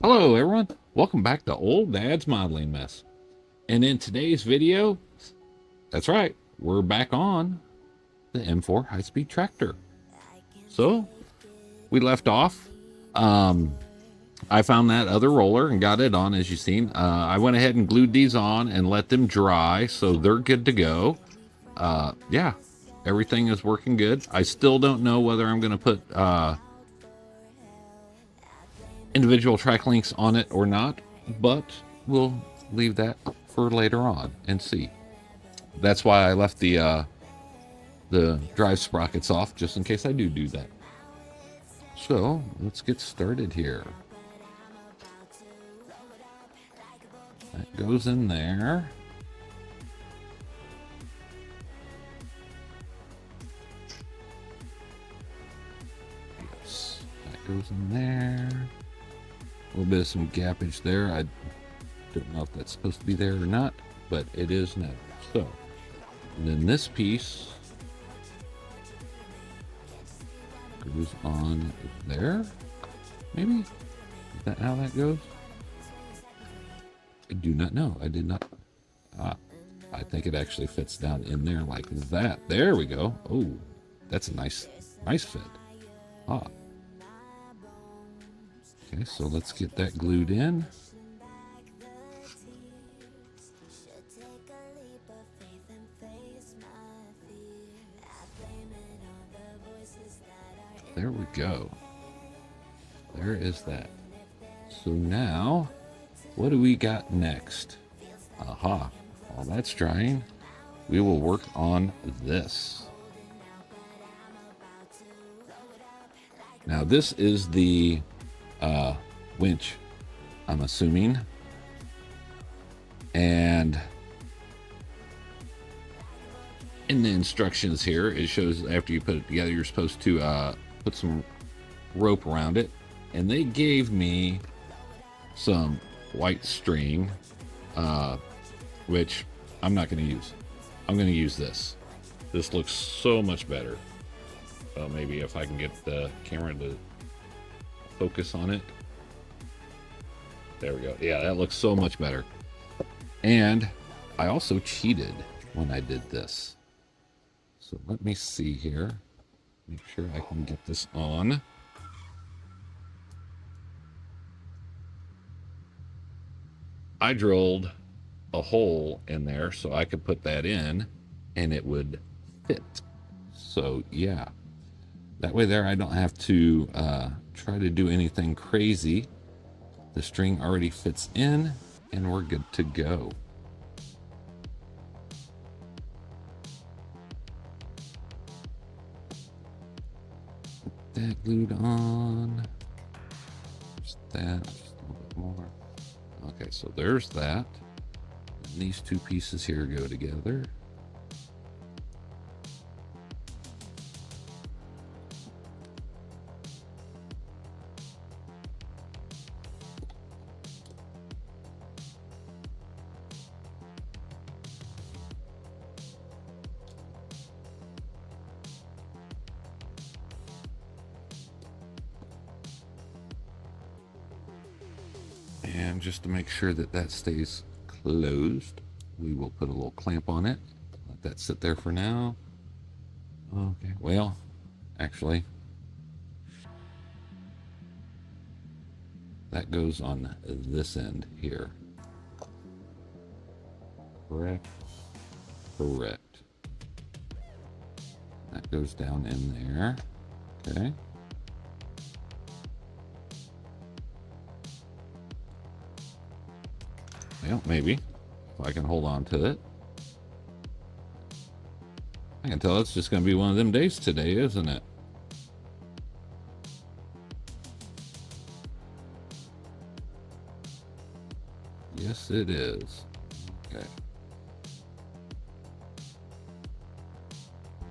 Hello everyone, welcome back to Old Dad's Modeling Mess. And in today's video, that's right, we're back on the M4 high-speed tractor. So, we left off. I found that other roller and got it on, as you've seen. I went ahead and glued these on and let them dry, so they're good to go. Yeah, everything is working good. I still don't know whether I'm going to put individual track links on it or not, but we'll leave that for later on and see. That's why I left the drive sprockets off, just in case I do that. So let's get started here. That goes in there. Yes, that goes in there. A little bit of some gappage there. I don't know if that's supposed to be there or not, but it is now. So, and then this piece goes on there. Maybe? Is that how that goes? I do not know. I did not. I think it actually fits down in there like that. There we go. Oh, that's a nice fit. Ah. Okay, so let's get that glued in. There we go. There is that. So now, what do we got next? Aha. While that's drying, we will work on this. Now this is the winch, I'm assuming. And in the instructions here, it shows after you put it together, you're supposed to put some rope around it. And they gave me some white string, which I'm not going to use. I'm going to use this. This looks so much better. Well, maybe if I can get the camera to focus on it. There we go. Yeah, that looks so much better. And I also cheated when I did this. So let me see here. Make sure I can get this on. I drilled a hole in there so I could put that in and it would fit. So yeah, that way there I don't have to try to do anything crazy. The string already fits in and we're good to go. Put that glued on. Just that, just a little bit more. Okay, so there's that. And these two pieces here go together. And just to make sure that that stays closed, we will put a little clamp on it. Let that sit there for now. Okay, well, actually, that goes on this end here. Correct? Correct. That goes down in there. Okay. Well, maybe. If I can hold on to it. I can tell it's just going to be one of them days today, isn't it? Yes, it is. Okay.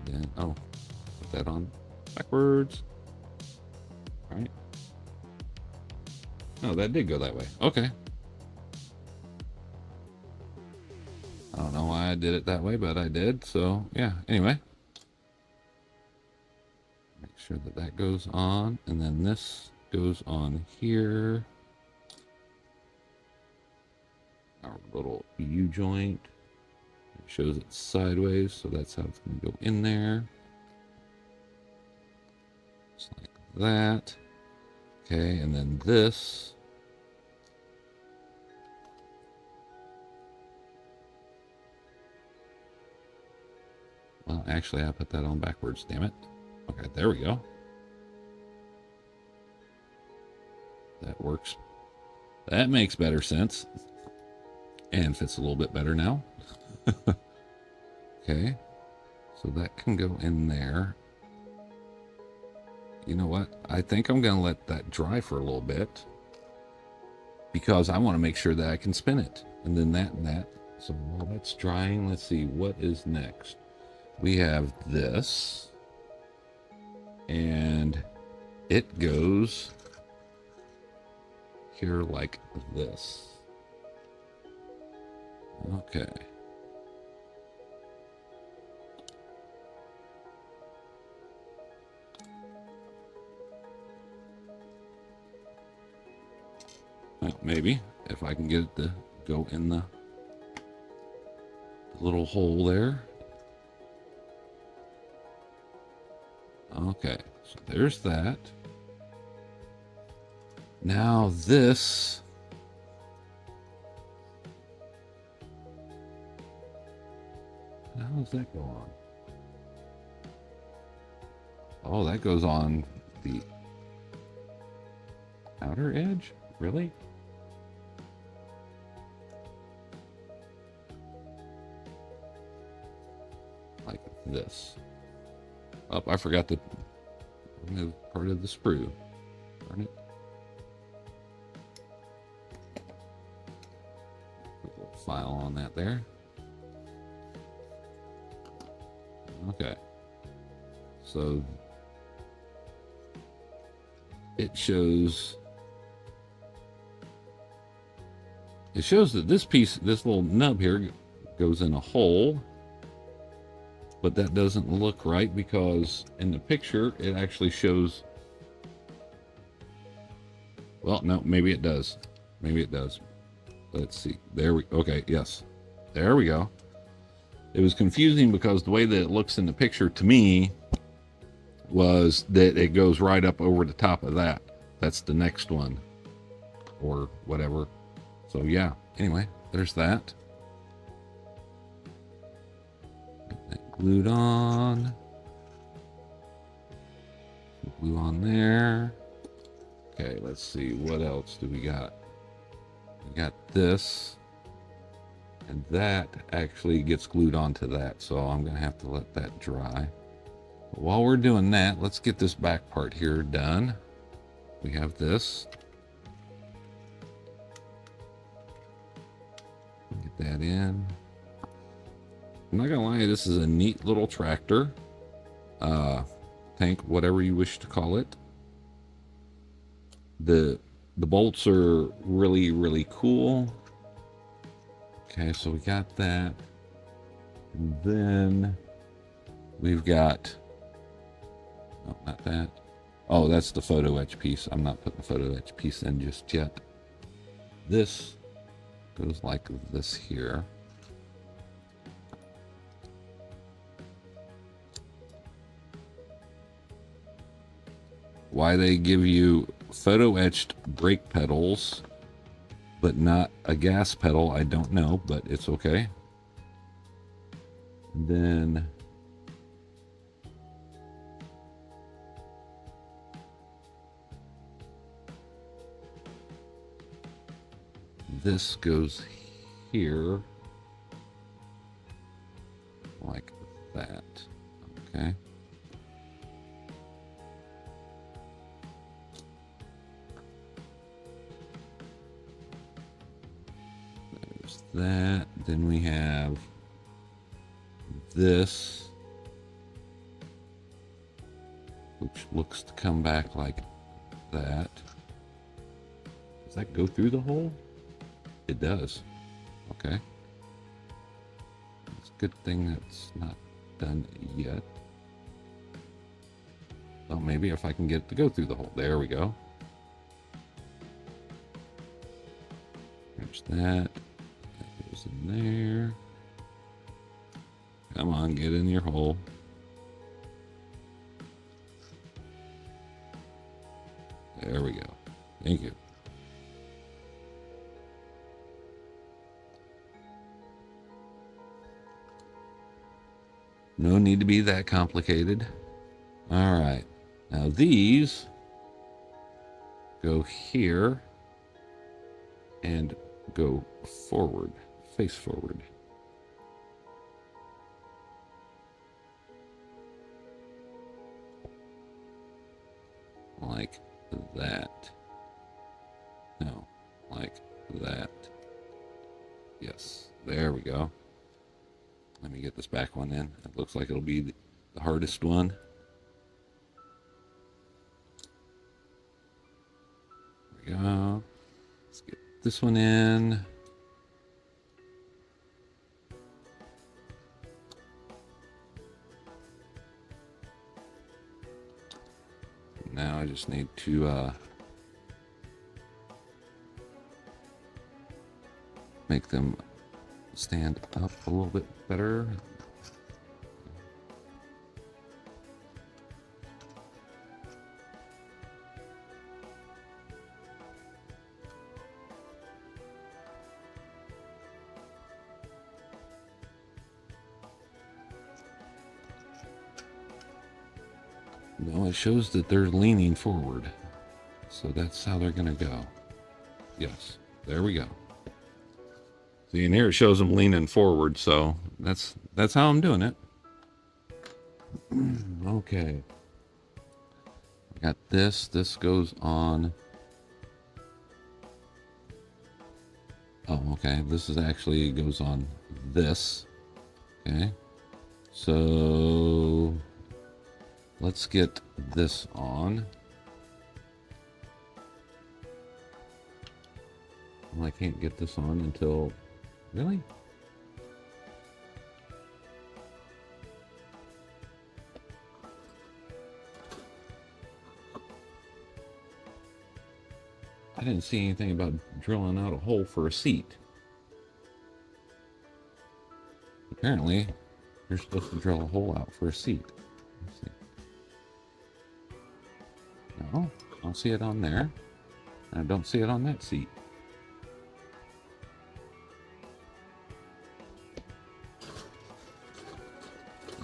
Then, oh, put that on backwards. All right. Oh, that did go that way. Okay. I don't know why I did it that way, but I did. So, yeah. Anyway. Make sure that that goes on. And then this goes on here. our little U-joint. It shows it sideways, so that's how it's going to go in there. Just like that. Okay, and then this. Well, actually, I put that on backwards, damn it. Okay, there we go. That works. That makes better sense. And fits a little bit better now. Okay, so that can go in there. You know what? I think I'm going to let that dry for a little bit, because I want to make sure that I can spin it. And then that and that. So while that's drying, let's see what is next. We have this. And it goes here like this. Okay. Well, maybe if I can get it to go in the little hole there. Okay, so there's that. Now this. How does that go on? Oh, that goes on the outer edge? Really? Like this. Oh, I forgot to remove part of the sprue. Darn it. Put a little file on that there. Okay. So it shows that this piece, this little nub here, goes in a hole. But that doesn't look right, because in the picture it actually shows. Well, no, maybe it does. Maybe it does. Let's see. There we. Okay, yes. There we go. It was confusing because the way that it looks in the picture to me was that it goes right up over the top of that. That's the next one, or whatever. So yeah. Anyway, there's that. Glued on. Glue on there. Okay, let's see. What else do we got? We got this. And that actually gets glued onto that. So I'm going to have to let that dry. But while we're doing that, let's get this back part here done. We have this. Get that in. I'm not gonna lie, this is a neat little tractor. Tank, whatever you wish to call it. The bolts are really cool. Okay, so we got that. And then we've got, oh, not that. Oh, that's the photo etch piece. I'm not putting the photo etch piece in just yet. This goes like this here. Why they give you photo etched brake pedals but not a gas pedal, I don't know, but it's okay. And then this goes here like that. Okay. That. Then we have this, which looks to come back like that. Does that go through the hole? It does. Okay. It's a good thing that's not done yet. Well, maybe if I can get it to go through the hole. There we go. There's that. Goes in there. Come on, get in your hole. There we go. Thank you. No need to be that complicated. All right. Now these go here and go forward, face forward. Like that. No, like that. Yes, there we go. Let me get this back one in. It looks like it'll be the hardest one. There we go. Let's get this one in. Now I just need to make them stand up a little bit better. No, it shows that they're leaning forward. So that's how they're going to go. Yes, there we go. See, and here it shows them leaning forward, so that's how I'm doing it. Okay. I got this. This goes on. Oh, okay. This is actually goes on this. Okay. So let's get this on. Well, I can't get this on until... Really? I didn't see anything about drilling out a hole for a seat. Apparently, you're supposed to drill a hole out for a seat. Let's see. No, I don't see it on there. And I don't see it on that seat.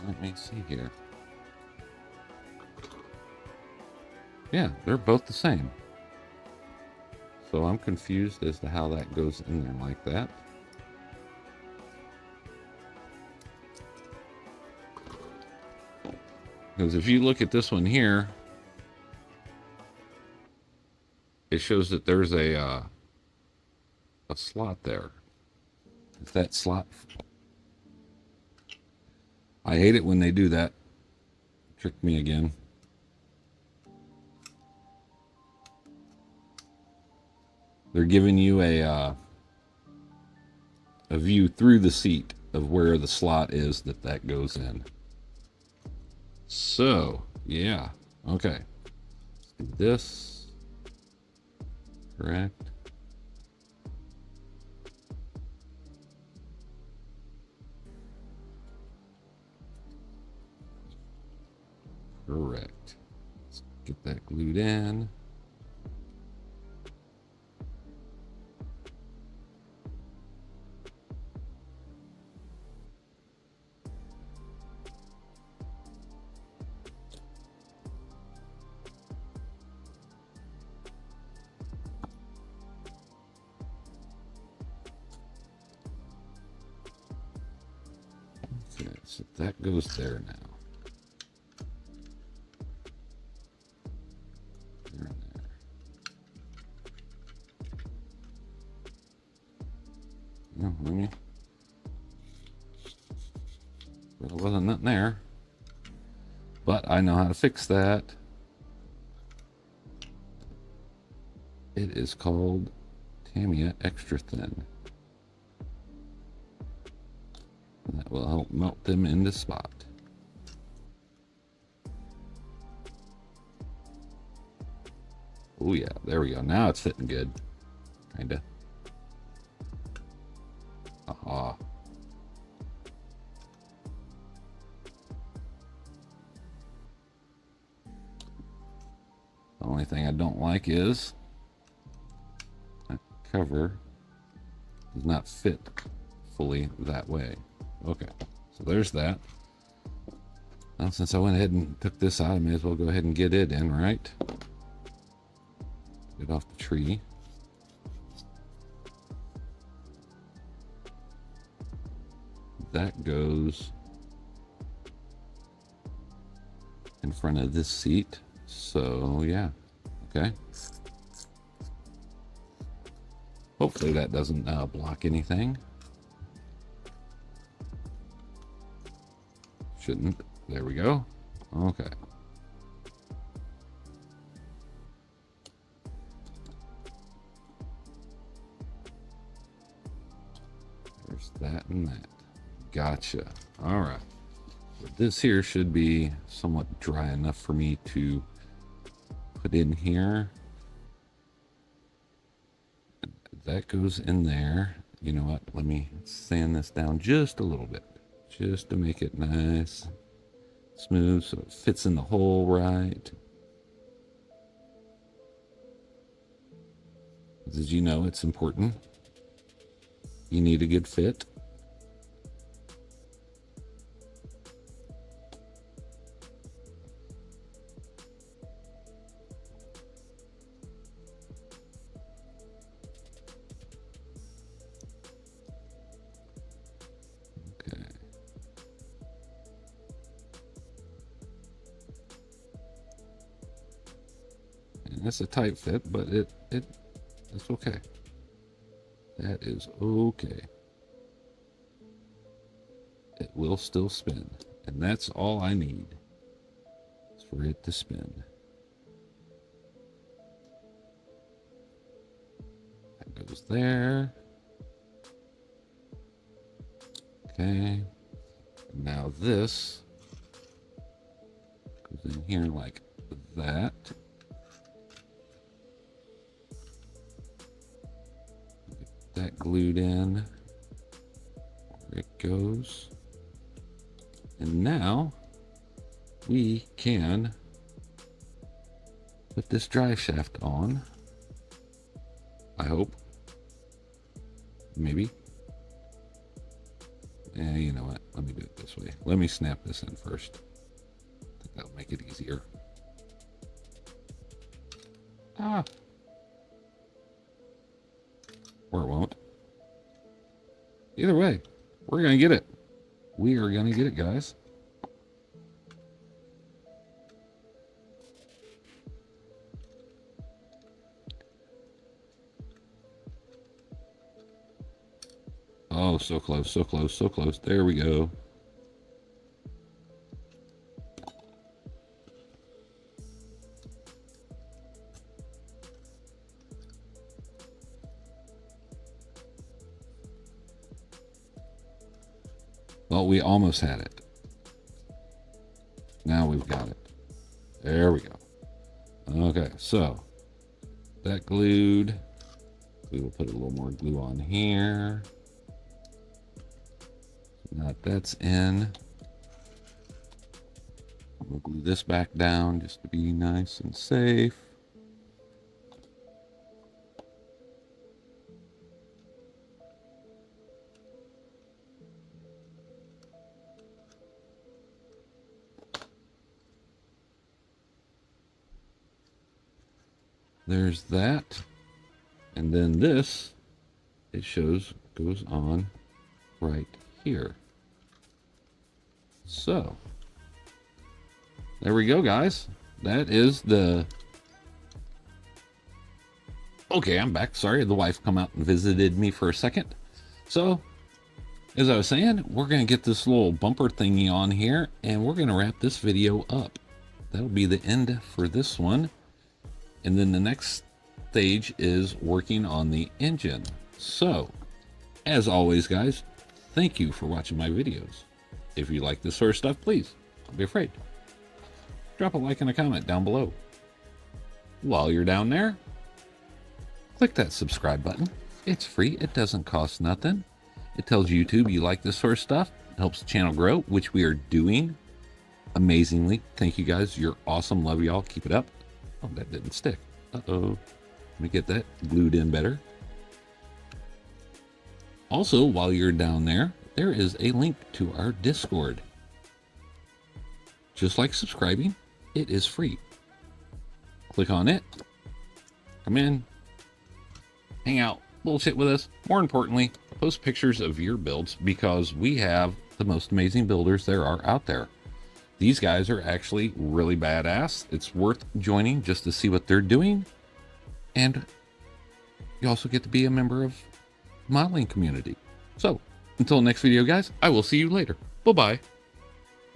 Let me see here. Yeah, they're both the same. So I'm confused as to how that goes in there like that. Because if you look at this one here, it shows that there's a slot there. Is that slot? I hate it when they do that. Trick me again. They're giving you a view through the seat of where the slot is that goes in. So, yeah. Okay. Let's do this. Correct. Correct. Let's get that glued in. Okay, so that goes there now. No, let me. Well, there wasn't nothing there, but I know how to fix that. It is called Tamiya Extra Thin. And that will help melt them into spot. Oh yeah, there we go. Now it's fitting good, kinda. Aha. The only thing I don't like is that cover does not fit fully that way. Okay, so there's that. Well, since I went ahead and took this out, I may as well go ahead and get it in, right? Get off the tree. That goes in front of this seat. So yeah, okay. Hopefully that doesn't block anything. Shouldn't. There we go. Okay. There's that and that. Gotcha. All right. But this here should be somewhat dry enough for me to put in here. That goes in there. You know what? Let me sand this down just a little bit, just to make it nice, smooth, so it fits in the hole right. As you know, it's important. You need a good fit. It's a tight fit, but it's okay. That is okay. It will still spin, and that's all I need is for it to spin. That goes there. Okay. Now this goes in here like that. That glued in where it goes, and now we can put this drive shaft on. I hope. Maybe. Yeah, you know what? Let me do it this way. Let me snap this in first. I think that'll make it easier. Ah. Or it won't. Either way, we're going to get it. We are going to get it, guys. Oh, so close, so close, so close. There we go. Well, we almost had it. Now we've got it. There we go. Okay, so that glued. We will put a little more glue on here. Now that that's in, we'll glue this back down just to be nice and safe. There's that. And then this, it shows, goes on right here. So, there we go, guys. That is the... Okay, I'm back. Sorry, the wife come out and visited me for a second. So, as I was saying, we're going to get this little bumper thingy on here, and we're going to wrap this video up. That'll be the end for this one. And then the next stage is working on the engine. So, as always, guys, thank you for watching my videos. If you like this sort of stuff, please don't be afraid. Drop a like and a comment down below. While you're down there, click that subscribe button. It's free. It doesn't cost nothing. It tells YouTube you like this sort of stuff. It helps the channel grow, which we are doing amazingly. Thank you guys. You're awesome. Love y'all. Keep it up. Oh, that didn't stick. Uh-oh. Let me get that glued in better. Also, while you're down there, there is a link to our Discord. Just like subscribing, it is free. Click on it. Come in. Hang out. Bullshit with us. More importantly, post pictures of your builds because we have the most amazing builders there are out there. These guys are actually really badass. It's worth joining just to see what they're doing. And you also get to be a member of the modeling community. So until next video, guys, I will see you later. Bye-bye.